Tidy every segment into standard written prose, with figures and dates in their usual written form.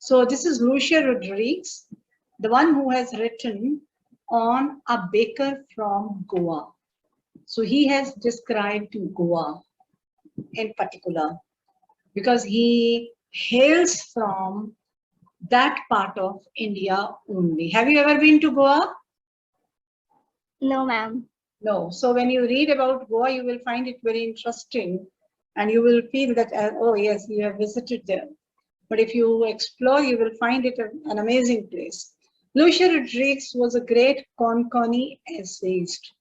So this is Lucia Rodriguez, the one who has written on a baker from Goa. So he has described Goa in particular because he hails from that part of India only. Have you ever been to Goa? No, ma'am. No. So when you read about Goa, you will find it very interesting and you will feel that, oh yes, you have visited there. But if you explore, you will find it an amazing place. Lucia Rodriguez was a great Konkani essayist.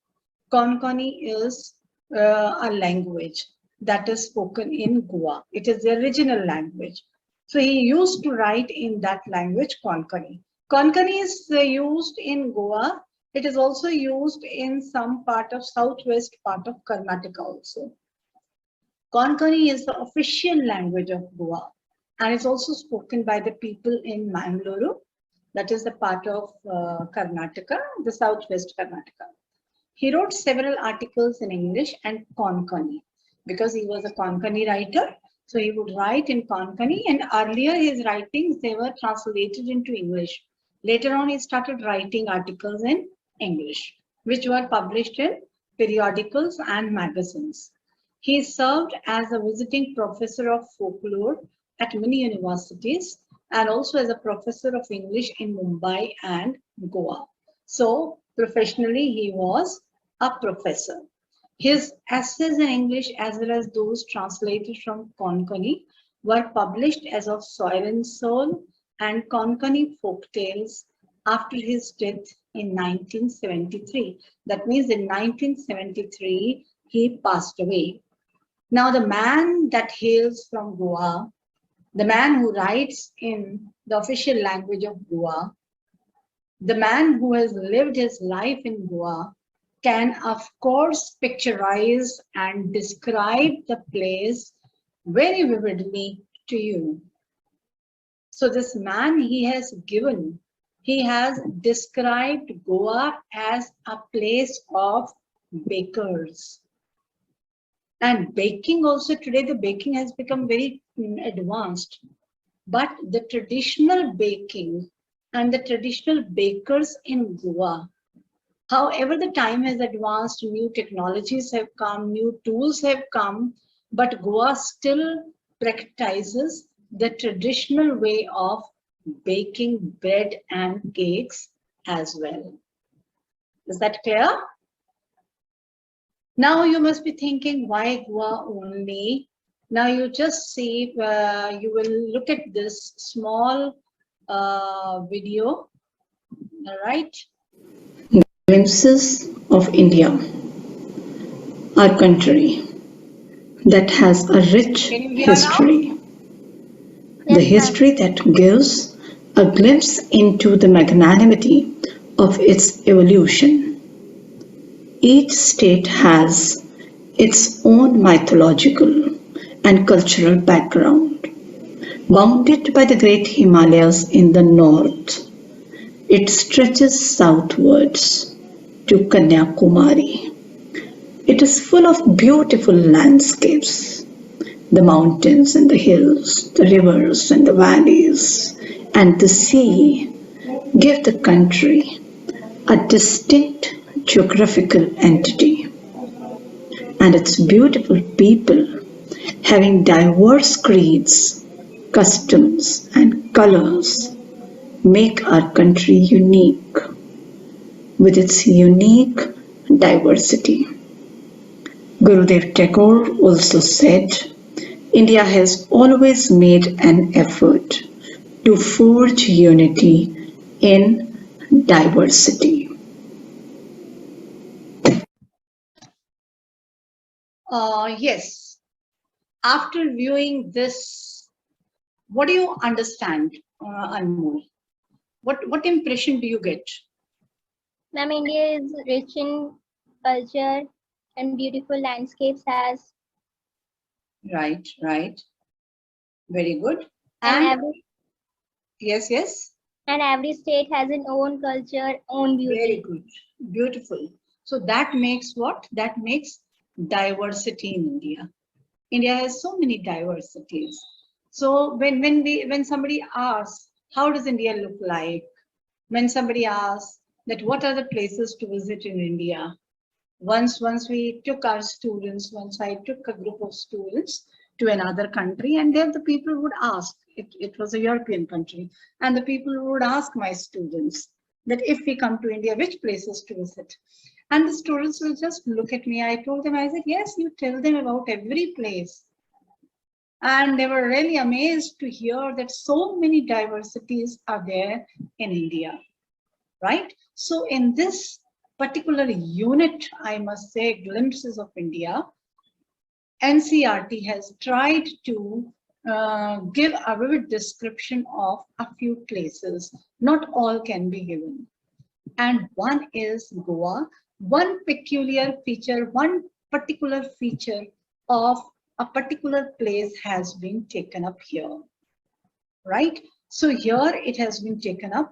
Konkani is a language that is spoken in Goa. It is the original language. So he used to write in that language, Konkani. Konkani is used in Goa. It is also used in some part of southwest part of Karnataka also. Konkani is the official language of Goa and it's also spoken by the people in Mangaluru. That is the part of Karnataka, the southwest Karnataka. He wrote several articles in English and Konkani because he was a Konkani writer. So he would write in Konkani and earlier his writings, they were translated into English. Later on, he started writing articles in English, which were published in periodicals and magazines. He served as a visiting professor of folklore at many universities and also as a professor of English in Mumbai and Goa. So professionally, he was a professor. His essays in English as well as those translated from Konkani were published as of Soil and Soul and Konkani folk tales after his death in 1973. That means in 1973, he passed away. Now, the man that hails from Goa, the man who writes in the official language of Goa, the man who has lived his life in Goa can, of course, picturize and describe the place very vividly to you. So this man, he has described Goa as a place of bakers. And baking also, today the baking has become very advanced. But the traditional baking and the traditional bakers in Goa, however the time has advanced, new technologies have come, new tools have come, but Goa still practices the traditional way of baking bread and cakes as well. Is that clear? Now you must be thinking, why Goa only? Now you just see, you will look at this small video, all right? Glimpses of India, our country that has a rich history. The history that gives a glimpse into the magnanimity of its evolution. Each state has its own mythological and cultural background. Bounded by the great Himalayas in the north, it stretches southwards to Kanyakumari. It is full of beautiful landscapes. The mountains and the hills, the rivers and the valleys, and the sea give the country a distinct geographical entity. And its beautiful people, having diverse creeds, customs, and colors, make our country unique with its unique diversity. Gurudev Tagore also said, India has always made an effort to forge unity in diversity. Yes. After viewing this, what do you understand, Anmol? What impression do you get? Ma'am, India is rich in culture and beautiful landscapes as. Right. Very good. And yes. And every state has its own culture, own beauty. Very good. Beautiful. So that makes what? That makes diversity in India. India has so many diversities. So when somebody asks, how does India look like? When somebody asks that what are the places to visit in India? Once we took our students, once I took a group of students to another country, and there the people would ask, it was a European country, and the people would ask my students that if we come to India, which places to visit? And the students will just look at me. I told them, I said, yes, you tell them about every place. And they were really amazed to hear that so many diversities are there in India, right? So in this particular unit, I must say, Glimpses of India, NCERT has tried to give a vivid description of a few places. Not all can be given. And one is Goa. One peculiar feature, one particular feature of a particular place has been taken up here, right? So here it has been taken up,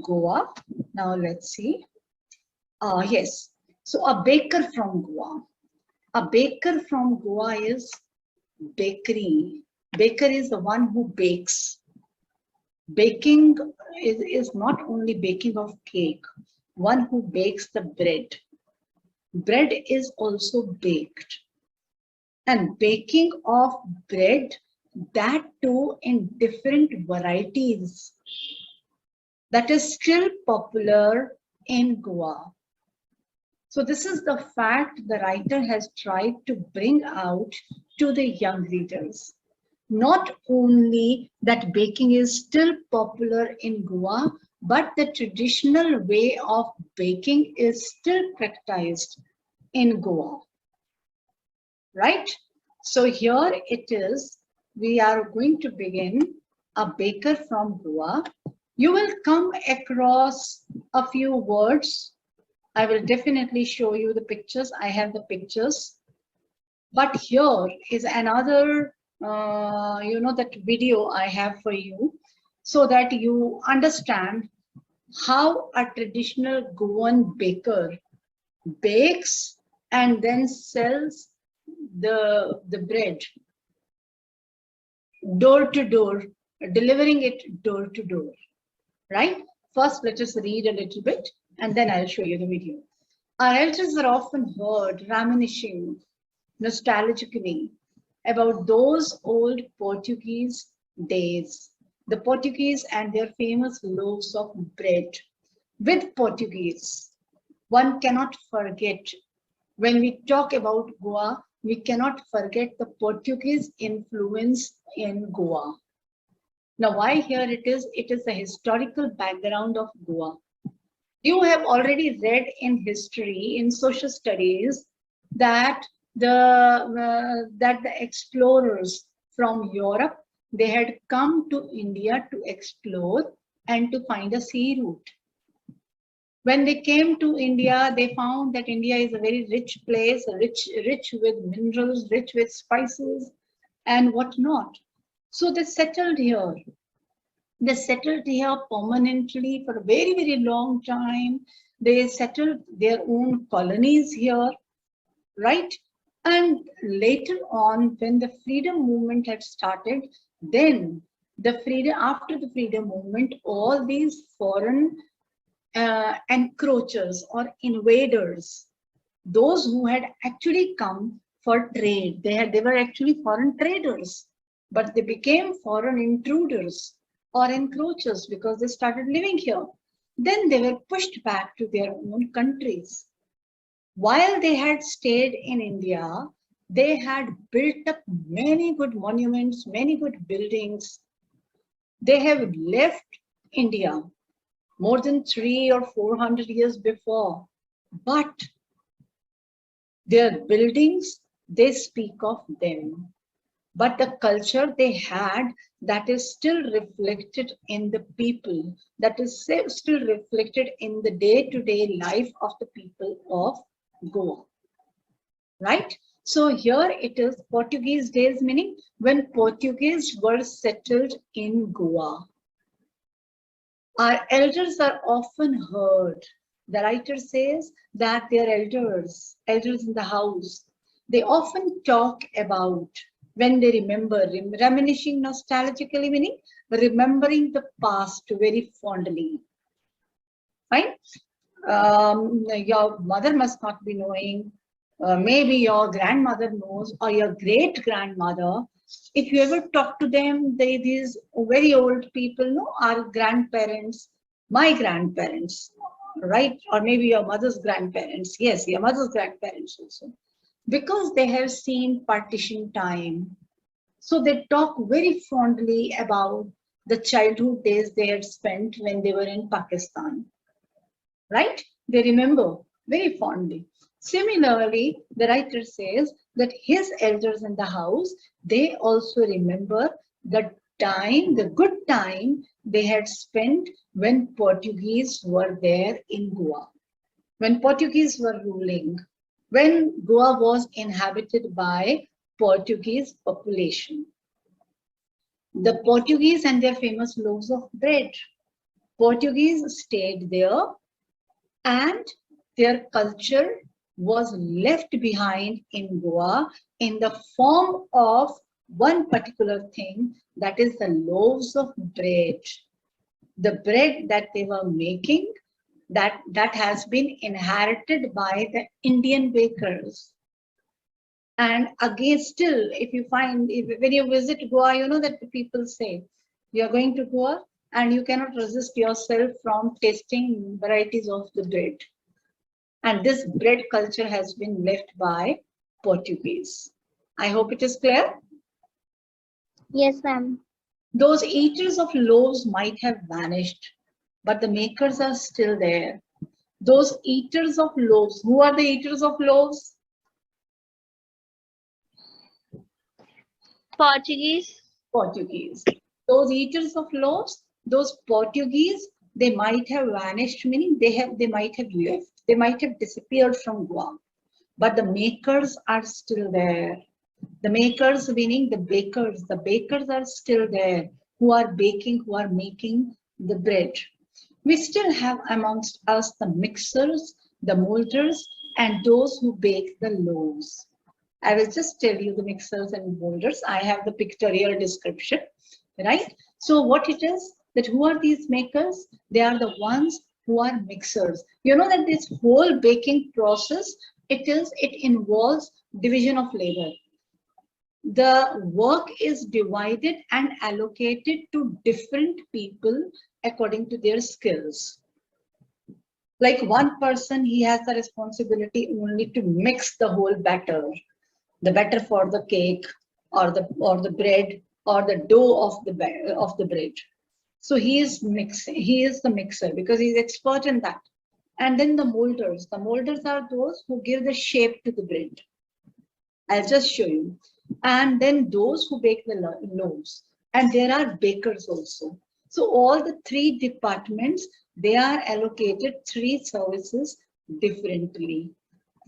Goa. Now let's see. Yes, so a baker from Goa. A baker from Goa is bakery. Baker is the one who bakes. Baking is not only baking of cake, one who bakes the bread. Bread is also baked. And baking of bread, that too in different varieties, that is still popular in Goa. So this is the fact the writer has tried to bring out to the young readers. Not only that baking is still popular in Goa, but the traditional way of baking is still practiced in Goa, right? So here it is, we are going to begin a baker from Goa. You will come across a few words. I will definitely show you the pictures. I have the pictures. But here is another, that video I have for you so that you understand how a traditional Goan baker bakes and then sells the bread door to door, delivering it door to door, right? First, let us read a little bit and then I'll show you the video. Our elders are often heard reminiscing nostalgically about those old Portuguese days, the Portuguese and their famous loaves of bread. With Portuguese, one cannot forget, when we talk about Goa, we cannot forget the Portuguese influence in Goa. Now, why here it is the historical background of Goa. You have already read in history, in social studies, that the explorers from Europe, they had come to India to explore and to find a sea route. When they came to India, they found that India is a very rich place, rich with minerals, rich with spices and whatnot. So they settled here. They settled here permanently for a very, very long time. They settled their own colonies here, right? And later on, when the freedom movement had started, then after the freedom movement, all these foreign encroachers or invaders, those who had actually come for trade, they were actually foreign traders, but they became foreign intruders or encroachers because they started living here. Then they were pushed back to their own countries. While they had stayed in India, they had built up many good monuments, many good buildings. They have left India more than 300 or 400 years before, but their buildings, they speak of them. But the culture they had, that is still reflected in the people, that is still reflected in the day-to-day life of the people of Goa, right? So here it is Portuguese days, meaning when Portuguese were settled in Goa. Our elders are often heard. The writer says that their elders in the house, they often talk about, when they remember, reminiscing nostalgically, meaning remembering the past very fondly. Fine. Your mother must not be knowing. Maybe your grandmother knows, or your great grandmother. If you ever talk to them, these very old people, no, our grandparents, my grandparents, right? Or maybe your mother's grandparents. Yes, your mother's grandparents also. Because they have seen partition time. So they talk very fondly about the childhood days they had spent when they were in Pakistan, right? They remember very fondly. Similarly, the writer says that his elders in the house, they also remember the time, the good time they had spent when Portuguese were there in Goa, when Portuguese were ruling, when Goa was inhabited by Portuguese population. The Portuguese and their famous loaves of bread. Portuguese stayed there and their culture was left behind in Goa in the form of one particular thing, that is the loaves of bread. The bread that they were making, that has been inherited by the Indian bakers. And again, still, if you find, when you visit Goa, you know that the people say, you are going to Goa and you cannot resist yourself from tasting varieties of the bread. And this bread culture has been left by Portuguese. I hope it is clear. Yes, ma'am. Those eaters of loaves might have vanished, but the makers are still there. Those eaters of loaves, who are the eaters of loaves? Portuguese. Portuguese. Those eaters of loaves, those Portuguese, they might have vanished, meaning they might have left, they might have disappeared from Goa, but the makers are still there. The makers, meaning the bakers are still there, who are baking, who are making the bread. We still have amongst us the mixers, the molders, and those who bake the loaves. I will just tell you the mixers and molders. I have the pictorial description, right? So what it is, that who are these makers? They are the ones who are mixers. You know that this whole baking process, it involves division of labor. The work is divided and allocated to different people according to their skills. Like one person, he has the responsibility only to mix the whole batter, the batter for the cake or the bread or the dough of the bread. So he is the mixer because he's expert in that. And then the molders are those who give the shape to the bread. I'll just show you. And then those who bake the loaves, and there are bakers also. So all the three departments, they are allocated three services differently.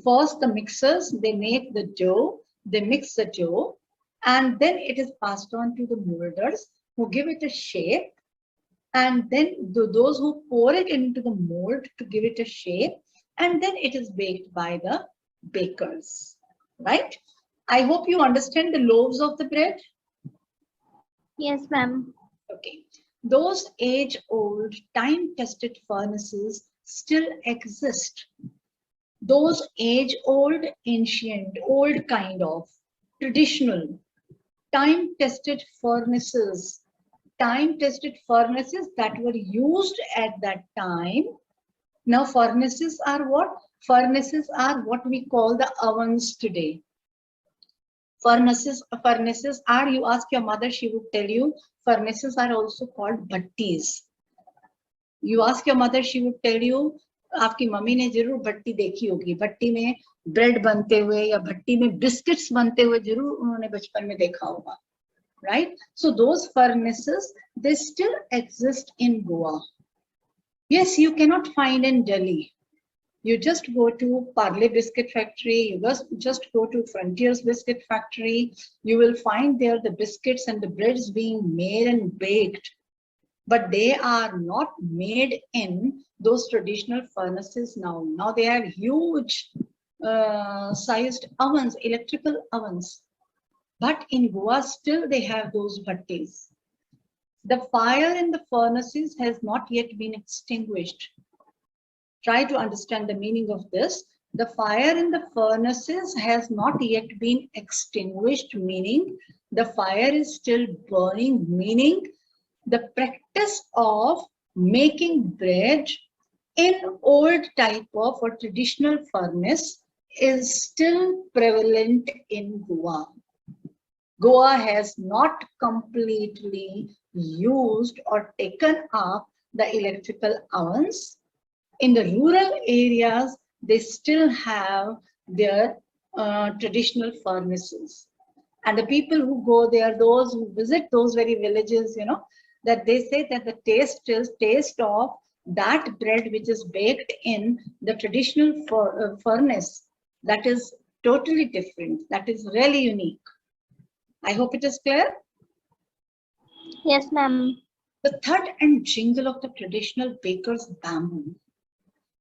First, the mixers, they make the dough, they mix the dough, and then it is passed on to the molders who give it a shape, and then those who pour it into the mold to give it a shape, and then it is baked by the bakers, right? I hope you understand the loaves of the bread. Yes, ma'am. Okay. Those age-old, time-tested furnaces still exist. Those age-old, ancient, old kind of, traditional, time-tested furnaces that were used at that time. Now, furnaces are what? Furnaces are what we call the ovens today. Furnaces are, you ask your mother, she would tell you, furnaces are also called bhattis. You ask your mother, she would tell you, आपकी mummy ने जरूर भट्टी देखी होगी, भट्टी में bread बनते हुए या भट्टी में बिस्किट्स बनते हुए जरूर उन्होंने बचपन में देखा होगा, right? So those furnaces, they still exist in Goa. Yes, you cannot find in Delhi. You just go to Parle Biscuit Factory, you just go to Frontiers Biscuit Factory, you will find there the biscuits and the breads being made and baked. But they are not made in those traditional furnaces now. Now they have huge sized ovens, electrical ovens. But in Goa, still they have those bhattis. The fire in the furnaces has not yet been extinguished. Try to understand the meaning of this. The fire in the furnaces has not yet been extinguished, meaning the fire is still burning, meaning the practice of making bread in old type of or traditional furnace is still prevalent in Goa. Goa has not completely used or taken up the electrical ovens. In the rural areas, they still have their traditional furnaces. And the people who go there, those who visit those very villages, that they say that the taste of that bread which is baked in the traditional furnace, that is totally different. That is really unique. I hope it is clear. Yes, ma'am. The thud and jingle of the traditional baker's bamboo,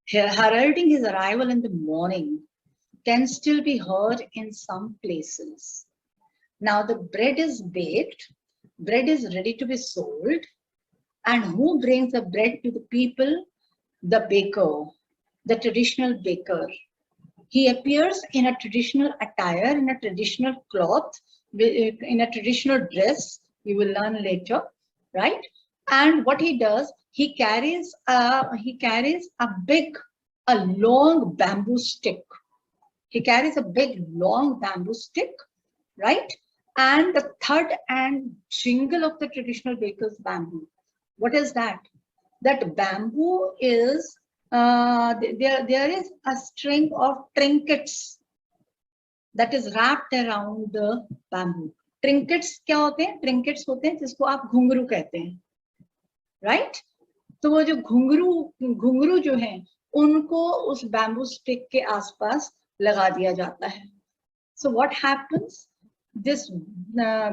heralding his arrival in the morning, can still be heard in some places. Now the bread is baked, bread is ready to be sold, and who brings the bread to the people? The baker, the traditional baker. He appears in a traditional attire, in a traditional cloth, in a traditional dress. You will learn later, right? And what he does, he carries a long bamboo stick. He carries a big long bamboo stick, right? And the thud and jingle of the traditional baker's bamboo. What is that? That bamboo is there is a string of trinkets that is wrapped around the bamboo. Trinkets क्या होते हैं? Trinkets होते हैं जिसको आप घुंघरू कहते हैं, right? तो वो जो घुंघरू जो हैं, उनको उस bamboo stick के आसपास लगा दिया जाता है. So what happens? This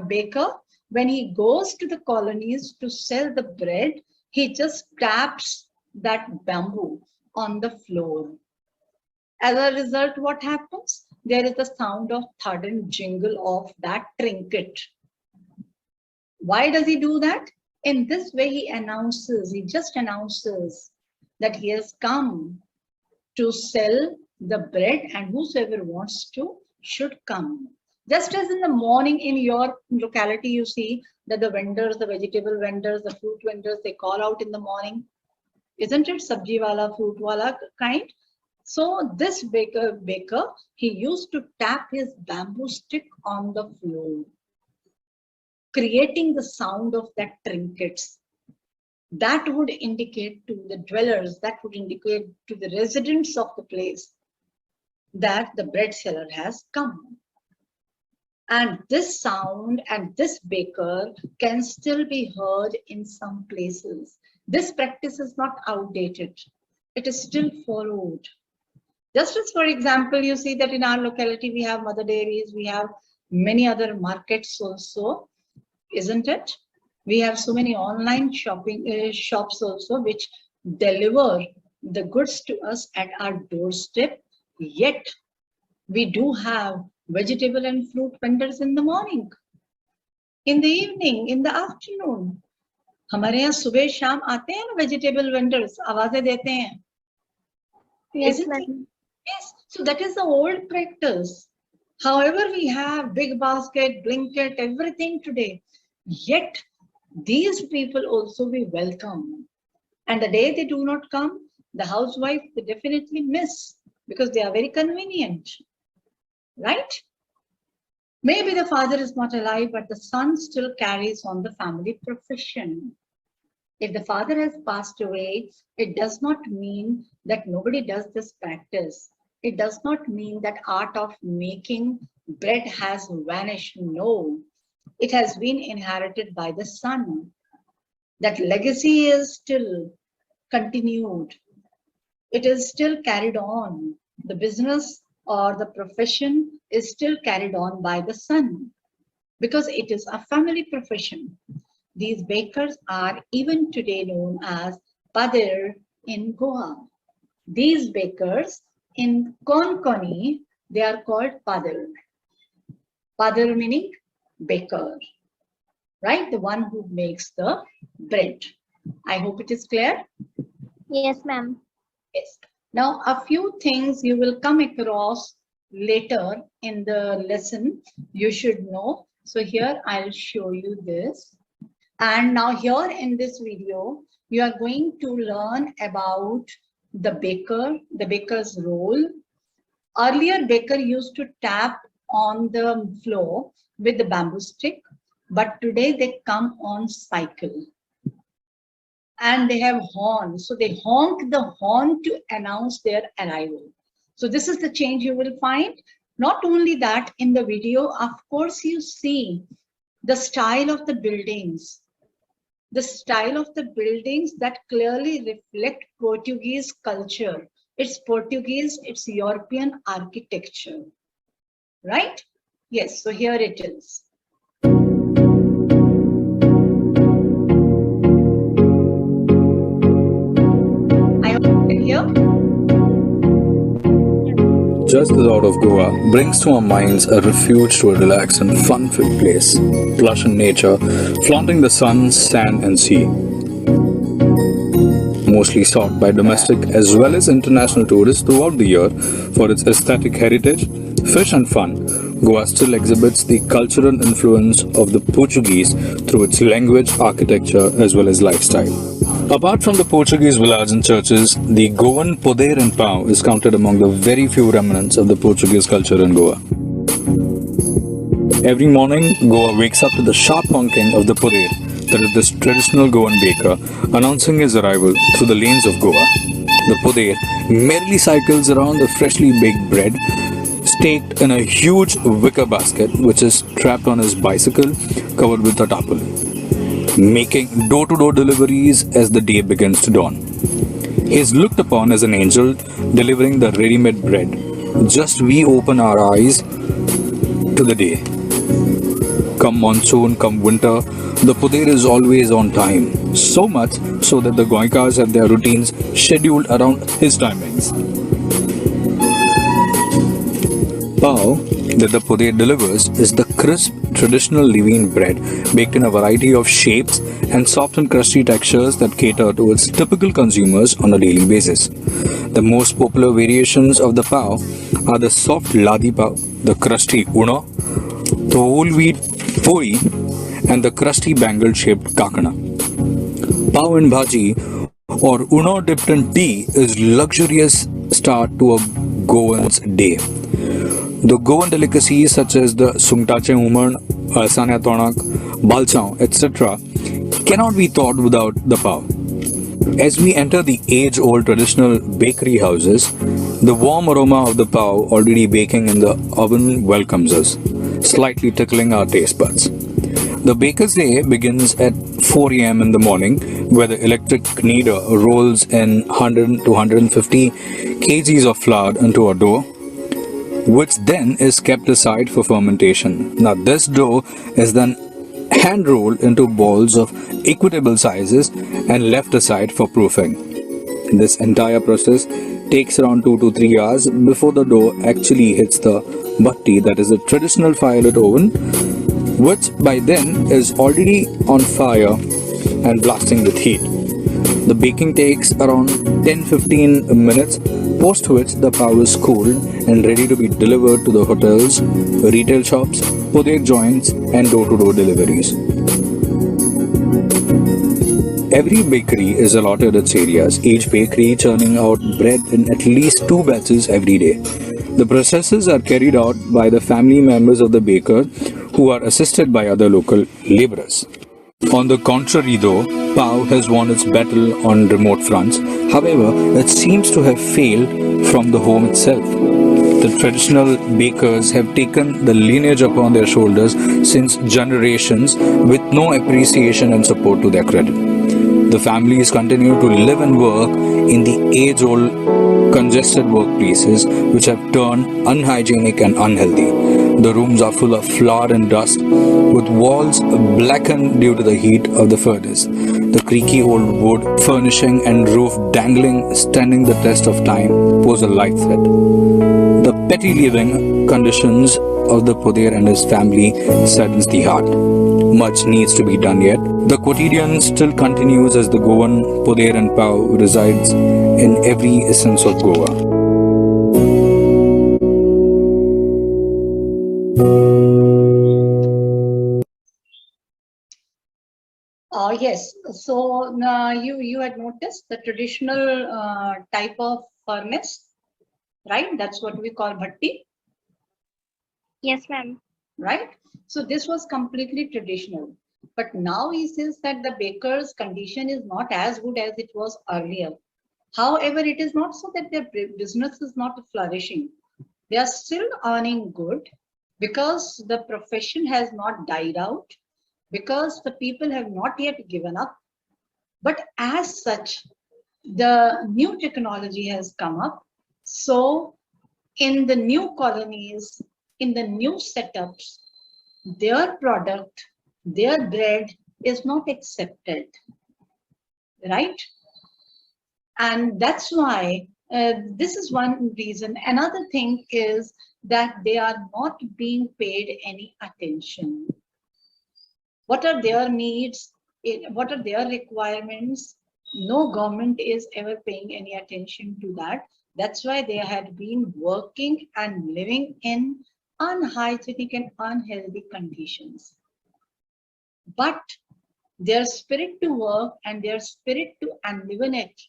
baker, when he goes to the colonies to sell the bread, he just taps that bamboo on the floor. As a result, what happens? There is the sound of thud and jingle of that trinket. Why does he do that? In this way, he just announces that he has come to sell the bread, and whosoever wants to should come. Just as in the morning in your locality, you see that the vendors, the vegetable vendors, the fruit vendors, they call out in the morning. Isn't it? Sabji wala, fruit wala kind. So this baker, he used to tap his bamboo stick on the floor, creating the sound of that trinkets. That would indicate to the dwellers, that would indicate to the residents of the place that the bread seller has come. And this sound and this baker can still be heard in some places. This practice is not outdated. It is still followed. Just as, for example, you see that in our locality, we have mother dairies, we have many other markets also, isn't it? We have so many online shopping shops also, which deliver the goods to us at our doorstep. Yet, we do have vegetable and fruit vendors in the morning, in the evening, in the afternoon. हमारे यहाँ सुबह शाम आते हैं ना vegetable vendors, आवाजें देते हैं. Yes, ma'am. Yes, so that is the old practice. However, we have big basket, blanket, everything today. Yet, these people also we welcome. And the day they do not come, the housewife they definitely miss because they are very convenient. Right? Maybe the father is not alive, but the son still carries on the family profession. If the father has passed away, it does not mean that nobody does this practice. It does not mean that art of making bread has vanished. No, it has been inherited by the son. That legacy is still continued. It is still carried on. The business or the profession is still carried on by the son because it is a family profession. These bakers are even today known as Padir in Goa. These bakers in Konkani, they are called Padir. Padir meaning baker. right? The one who makes the bread. I hope it is clear. Yes, ma'am. Yes. Now, a few things you will come across later in the lesson you should know. So here I'll show you this. And now here in this video, you are going to learn about the baker, the baker's role. Earlier, baker used to tap on the floor with the bamboo stick, but today they come on cycle. And they have horns. So they honk the horn to announce their arrival. So this is the change you will find. Not only that, in the video, of course, you see the style of the buildings. The style of the buildings that clearly reflect Portuguese culture. It's Portuguese, it's European architecture, right? Yes, so here it is. I hope you can hear. Just the thought of Goa brings to our minds a refuge to a relaxed and fun-filled place, lush in nature, flaunting the sun, sand and sea. Mostly sought by domestic as well as international tourists throughout the year for its aesthetic heritage, fish and fun, Goa still exhibits the cultural influence of the Portuguese through its language, architecture as well as lifestyle. Apart from the Portuguese villas and churches, the Goan poder and pau is counted among the very few remnants of the Portuguese culture in Goa. Every morning, Goa wakes up to the sharp honking of the poder, that is this traditional Goan baker, announcing his arrival through the lanes of Goa. The poder merrily cycles around the freshly baked bread, staked in a huge wicker basket which is strapped on his bicycle covered with a tarpaulin, making door-to-door deliveries as the day begins to dawn. He is looked upon as an angel delivering the ready-made bread. Just we open our eyes to the day. Come monsoon, come winter, the poder is always on time. So much so that the Goikas have their routines scheduled around his timings. Pau that the poder delivers is the crisp traditional levain bread baked in a variety of shapes and soft and crusty textures that cater to its typical consumers on a daily basis. The most popular variations of the pau are the soft ladi pau, the crusty uno, the whole wheat poi, and the crusty bangle shaped kakana. Pau and bhaji or uno dipped in tea is luxurious start to a Goan's day. The Goan delicacies such as the sungtache umar, alsanya tonak, balchao, etc. cannot be thought without the pau. As we enter the age-old traditional bakery houses, the warm aroma of the pau already baking in the oven welcomes us, slightly tickling our taste buds. The baker's day begins at 4 a.m. in the morning, where the electric kneader rolls in 100 to 150 kgs of flour into a dough, which then is kept aside for fermentation. Now this dough is then hand rolled into balls of equitable sizes and left aside for proofing. This entire process takes around 2 to 3 hours before the dough actually hits the bhatti, that is a traditional firelit oven, which by then is already on fire and blasting with heat. The baking takes around 10-15 minutes, post which the pau is cooled and ready to be delivered to the hotels, retail shops, poder joints and door-to-door deliveries. Every bakery is allotted its areas, each bakery churning out bread in at least 2 batches every day. The processes are carried out by the family members of the baker who are assisted by other local laborers. On the contrary though, pau has won its battle on remote fronts. However, it seems to have failed from the home itself. The traditional bakers have taken the lineage upon their shoulders since generations with no appreciation and support to their credit. The families continue to live and work in the age-old congested workplaces which have turned unhygienic and unhealthy. The rooms are full of flour and dust, with walls blackened due to the heat of the furnace. The creaky old wood furnishing and roof dangling, standing the test of time, pose a life threat. The petty living conditions of the poder and his family saddens the heart. much needs to be done yet. The quotidian still continues as the Goan Poder and Pau resides in every essence of Goa. Yes, so you had noticed the traditional type of furnace, right? That's what we call bhatti, Yes, ma'am. right? So this was completely traditional. But now he says that the baker's condition is not as good as it was earlier. However, it is not so that their business is not flourishing. They are still earning good because the profession has not died out, because the people have not yet given up. But as such, the new technology has come up. So in the new colonies, in the new setups, their product, their bread is not accepted, right? And that's why this is one reason. Another thing is that they are not being paid any attention. What are their needs? What are their requirements? No government is ever paying any attention to that. That's why they had been working and living in unhygienic and unhealthy conditions. But their spirit to work and their spirit to and live in it,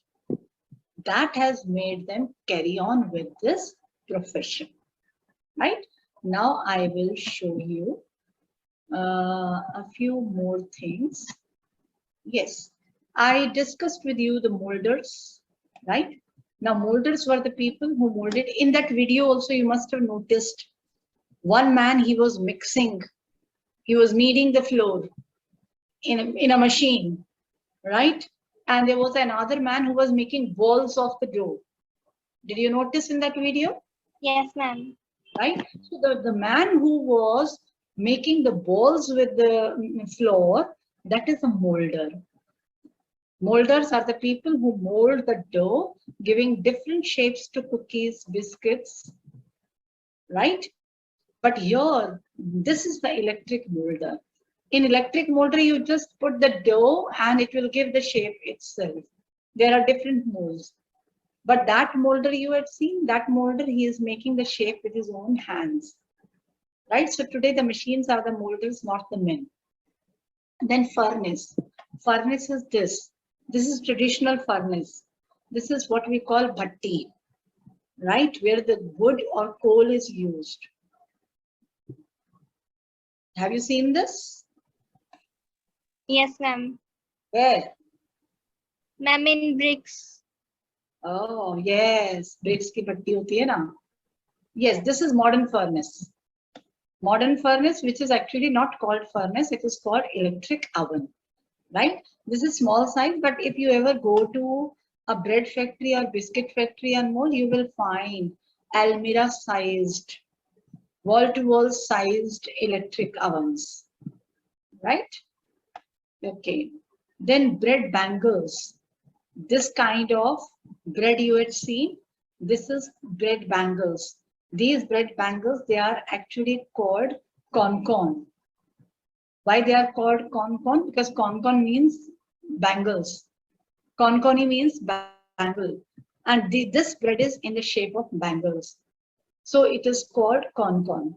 that has made them carry on with this profession, right? Now I will show you a few more things. Yes, I discussed with you the molders, right? Now molders were the people who molded. In that video also you must have noticed one man, he was mixing, he was kneading the flour in a machine, right? And there was another man who was making balls of the dough. Did you notice in that video? Yes, ma'am. Right? So the man who was making the balls with the flour, that is a molder. Molders are the people who mold the dough, giving different shapes to cookies, biscuits, right? But here, this is the electric molder. In electric molder, you just put the dough and it will give the shape itself. There are different molds. But that molder you had seen, that molder, he is making the shape with his own hands. Right? So today the machines are the molders, not the men. And then furnace. Furnace is this. This is traditional furnace. This is what we call bhatti, right? Where the wood or coal is used. Have you seen this? Yes, ma'am. Where? Ma'am, in bricks. Oh, yes. Bricks ki bhatti hoti hai na. Yes, this is modern furnace. Modern furnace, which is actually not called furnace, it is called electric oven, right? This is small size, but if you ever go to a bread factory or biscuit factory and more, you will find Almira sized, wall to wall sized electric ovens, right? Okay. Then bread bangers. This kind of bread you had seen, this is bread bangers. These bread bangers, they are actually called con. Why they are called con? Because con means bangles. Konkoni means bangle. And this bread is in the shape of bangles. So it is called con.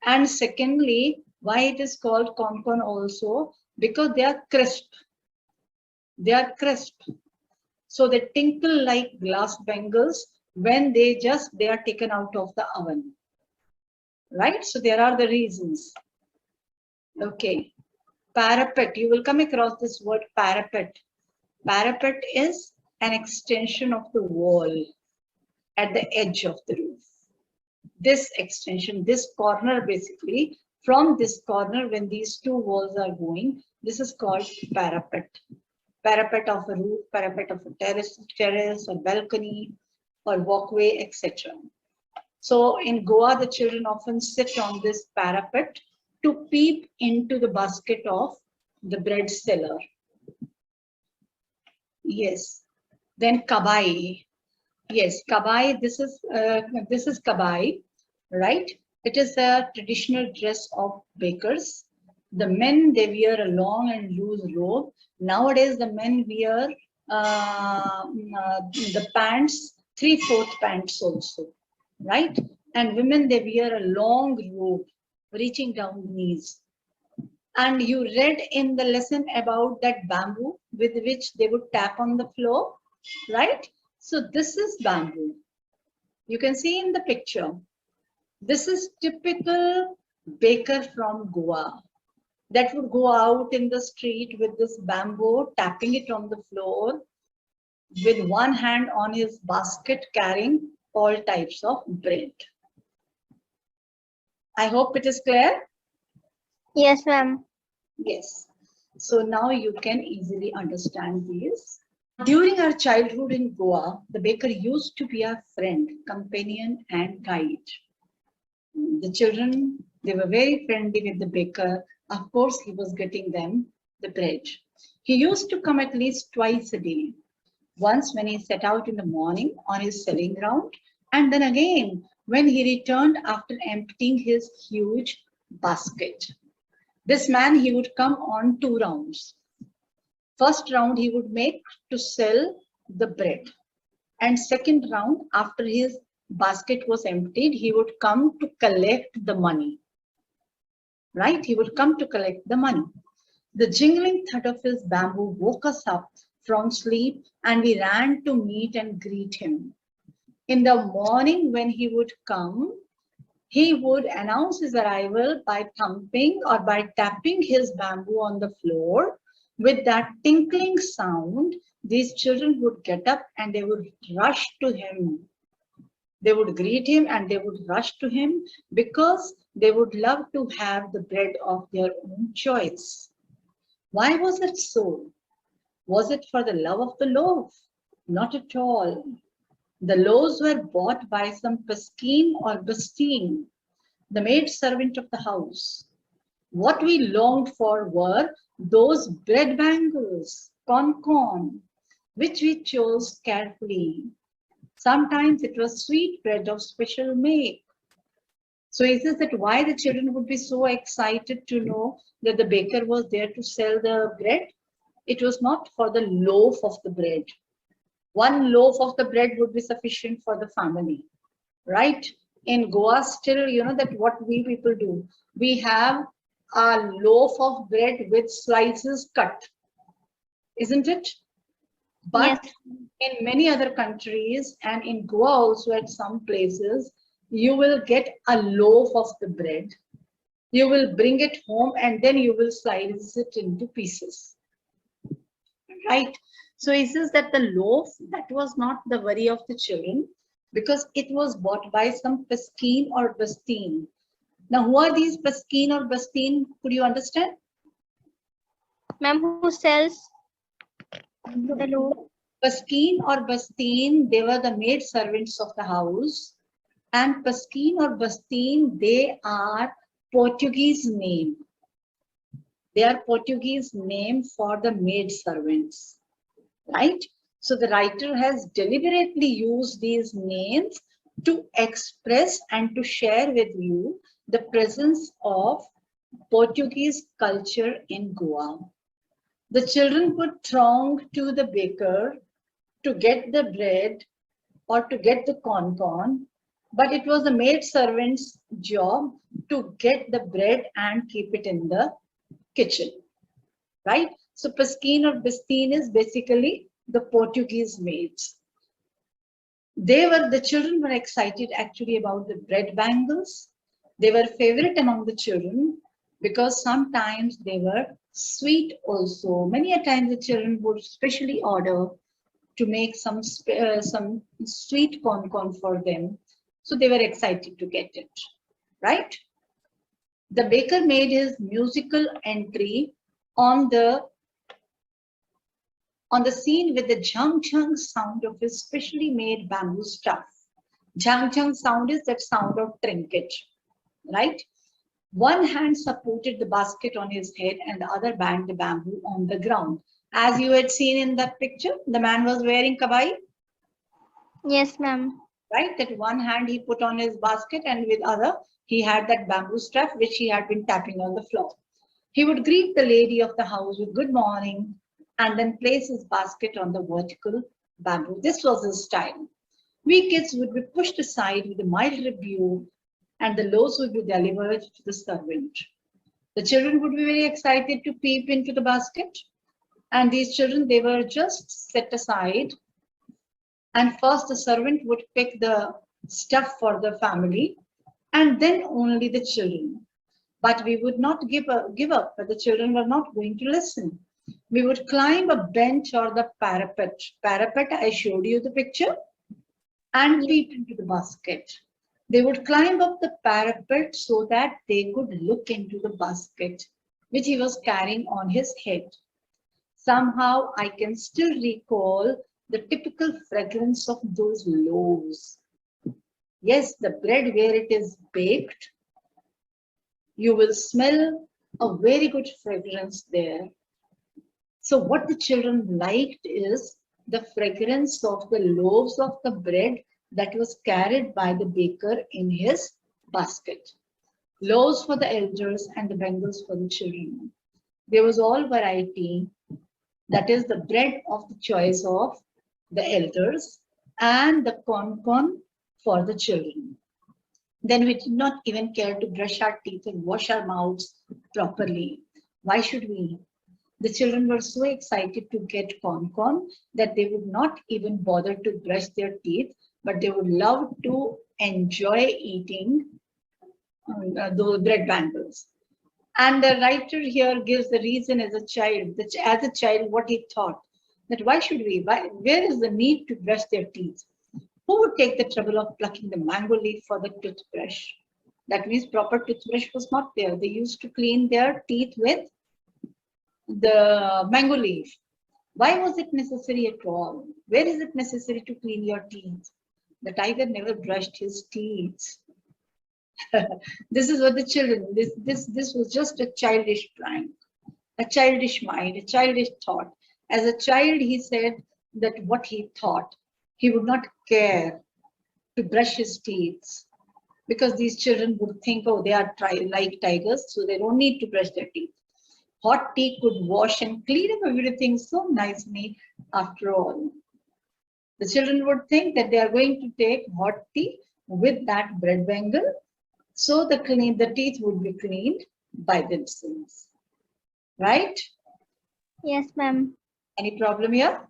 And secondly, why it is called con also? Because they are crisp. They are crisp. So they tinkle like glass bangles when they are taken out of the oven. Right? So there are the reasons. Okay. Parapet. You will come across this word parapet. Parapet is an extension of the wall at the edge of the roof. This extension, this corner basically, from this corner when these two walls are going, this is called parapet. Parapet of a roof, parapet of a terrace or balcony or walkway, etc. So in Goa, the children often sit on this parapet to peep into the basket of the bread seller. Yes. Then kabai. Yes, kabai. This is kabai, right? It is a traditional dress of bakers. The men, they wear a long and loose robe. Nowadays, the men wear the pants, 3/4 pants also, right? And women, they wear a long robe reaching down the knees. And you read in the lesson about that bamboo with which they would tap on the floor, right? So this is bamboo. You can see in the picture. This is typical baker from Goa that would go out in the street with this bamboo, tapping it on the floor with one hand on his basket, carrying all types of bread. I hope it is clear. Yes, ma'am. Yes. So now you can easily understand these. During our childhood in Goa, the baker used to be our friend, companion, and guide. The children, they were very friendly with the baker. Of course, he was getting them the bread. He used to come at least twice a day. Once when he set out in the morning on his selling round, and then again when he returned after emptying his huge basket. This man, he would come on 2 rounds. First round he would make to sell the bread, and second round, after his basket was emptied, he would come to collect the money. Right? He would come to collect the money. The jingling thud of his bamboo woke us up from sleep, and we ran to meet and greet him. In the morning when he would come, he would announce his arrival by thumping or by tapping his bamboo on the floor. With that tinkling sound, these children would get up and they would rush to him. They would greet him and they would rush to him because they would love to have the bread of their own choice. Why was it so? Was it for the love of the loaf? Not at all. The loaves were bought by some Pasquin or Bastine, the maid servant of the house. What we longed for were those bread bangles, con, which we chose carefully. Sometimes it was sweet bread of special make. So he says that why the children would be so excited to know that the baker was there to sell the bread. It was not for the loaf of the bread. One loaf of the bread would be sufficient for the family, right? In Goa, still, you know that what we people do, we have a loaf of bread with slices cut, isn't it? But Yes. in many other countries and in Goa also at some places, you will get a loaf of the bread. You will bring it home and then you will slice it into pieces, right? So he says that the loaf, that was not the worry of the children because it was bought by some Pasquin or Bastine. Now, who are these Pasquin or Bastine? Could you understand? Ma'am, who sells the loaf? Pasquin or Bastine, they were the maid servants of the house. And Pasquin or Bastine, they are Portuguese name. They are Portuguese name for the maid servants, right? So the writer has deliberately used these names to express and to share with you the presence of Portuguese culture in Goa. The children would throng to the baker to get the bread or to get the con, but it was the maid servant's job to get the bread and keep it in the kitchen, right? So Pasquin or Bastine is basically the Portuguese maids. The children were excited actually about the bread bangles. They were favorite among the children because sometimes they were sweet also. Many a time the children would specially order to make some sweet con for them. So they were excited to get it, right? The baker made his musical entry on the scene with the jhang jhang sound of his specially made bamboo stuff. Jhang jhang sound is that sound of trinket, right? One hand supported the basket on his head and the other banged the bamboo on the ground. As you had seen in that picture, the man was wearing kabai. Yes, ma'am. Right, that one hand he put on his basket and with other he had that bamboo stuff which he had been tapping on the floor. He would greet the lady of the house with good morning and then place his basket on the vertical bamboo. This was his style. We kids would be pushed aside with a mild rebuke and the loaves would be delivered to the servant. The children would be very excited to peep into the basket. And these children, they were just set aside. And first the servant would pick the stuff for the family and then only the children. But we would not give up, but the children were not going to listen. We would climb a bench or the parapet. Parapet, I showed you the picture, and peep into the basket. They would climb up the parapet so that they could look into the basket, which he was carrying on his head. Somehow I can still recall the typical fragrance of those loaves. Yes, the bread where it is baked, you will smell a very good fragrance there. So what the children liked is the fragrance of the loaves of the bread that was carried by the baker in his basket. Loaves for the elders and the bangles for the children. There was all variety, that is the bread of the choice of the elders and the corn for the children. Then we did not even care to brush our teeth and wash our mouths properly. Why should we? The children were so excited to get corn that they would not even bother to brush their teeth, but they would love to enjoy eating those bread bangles. And the writer here gives the reason as a child, what he thought, that why should we, where is the need to brush their teeth? Who would take the trouble of plucking the mango leaf for the toothbrush? That means proper toothbrush was not there. They used to clean their teeth with the mango leaf. Why was it necessary at all? Where is it necessary to clean your teeth? The tiger never brushed his teeth. This is what the children, this was just a childish prank, a childish mind, a childish thought. As a child, he said that what he thought, he would not care to brush his teeth because these children would think, oh, they are like tigers, so they don't need to brush their teeth. Hot tea could wash and clean up everything so nicely after all. The children would think that they are going to take hot tea with that bread bangle, so the teeth would be cleaned by themselves. Right? Yes, ma'am. Any problem here?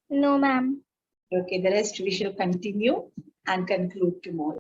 No, ma'am. Okay, the rest we shall continue and conclude tomorrow.